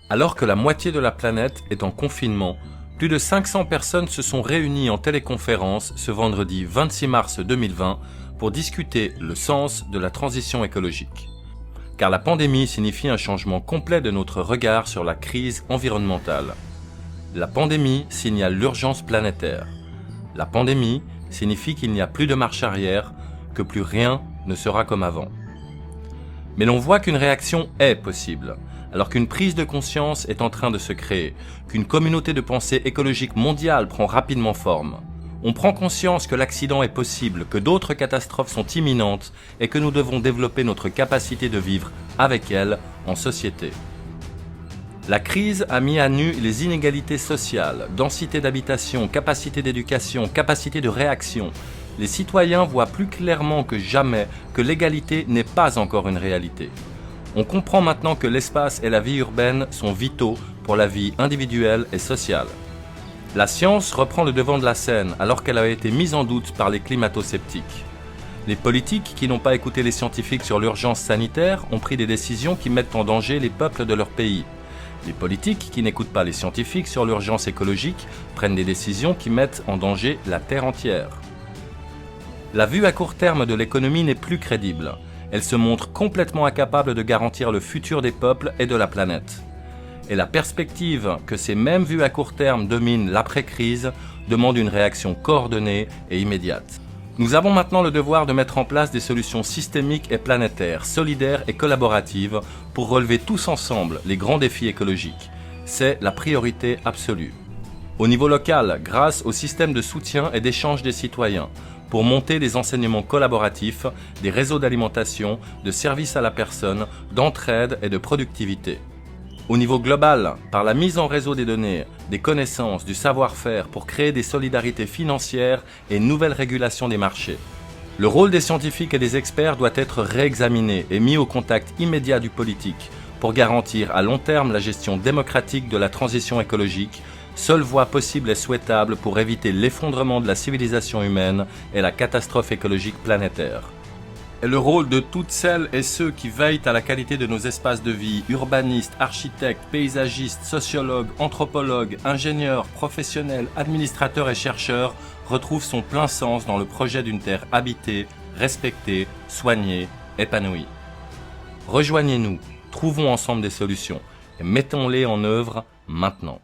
Alors que la moitié de la planète est en confinement, plus de 500 personnes se sont réunies en téléconférence ce vendredi 26 mars 2020 pour discuter le sens de la transition écologique. Car la pandémie signifie un changement complet de notre regard sur la crise environnementale. La pandémie signale l'urgence planétaire. La pandémie signifie qu'il n'y a plus de marche arrière, que plus rien ne sera comme avant. Mais l'on voit qu'une réaction est possible, alors qu'une prise de conscience est en train de se créer, qu'une communauté de pensée écologique mondiale prend rapidement forme. On prend conscience que l'accident est possible, que d'autres catastrophes sont imminentes et que nous devons développer notre capacité de vivre avec elles en société. La crise a mis à nu les inégalités sociales, densité d'habitation, capacité d'éducation, capacité de réaction. Les citoyens voient plus clairement que jamais que l'égalité n'est pas encore une réalité. On comprend maintenant que l'espace et la vie urbaine sont vitaux pour la vie individuelle et sociale. La science reprend le devant de la scène alors qu'elle a été mise en doute par les climato-sceptiques. Les politiques qui n'ont pas écouté les scientifiques sur l'urgence sanitaire ont pris des décisions qui mettent en danger les peuples de leur pays. Les politiques qui n'écoutent pas les scientifiques sur l'urgence écologique prennent des décisions qui mettent en danger la Terre entière. La vue à court terme de l'économie n'est plus crédible. Elle se montre complètement incapable de garantir le futur des peuples et de la planète. Et la perspective que ces mêmes vues à court terme dominent l'après-crise demande une réaction coordonnée et immédiate. Nous avons maintenant le devoir de mettre en place des solutions systémiques et planétaires, solidaires et collaboratives pour relever tous ensemble les grands défis écologiques. C'est la priorité absolue. Au niveau local, grâce au système de soutien et d'échange des citoyens, pour monter des enseignements collaboratifs, des réseaux d'alimentation, de services à la personne, d'entraide et de productivité. Au niveau global, par la mise en réseau des données, des connaissances, du savoir-faire pour créer des solidarités financières et une nouvelle régulation des marchés. Le rôle des scientifiques et des experts doit être réexaminé et mis au contact immédiat du politique pour garantir à long terme la gestion démocratique de la transition écologique, seule voie possible et souhaitable pour éviter l'effondrement de la civilisation humaine et la catastrophe écologique planétaire. Et le rôle de toutes celles et ceux qui veillent à la qualité de nos espaces de vie, urbanistes, architectes, paysagistes, sociologues, anthropologues, ingénieurs, professionnels, administrateurs et chercheurs, retrouve son plein sens dans le projet d'une terre habitée, respectée, soignée, épanouie. Rejoignez-nous, trouvons ensemble des solutions et mettons-les en œuvre maintenant.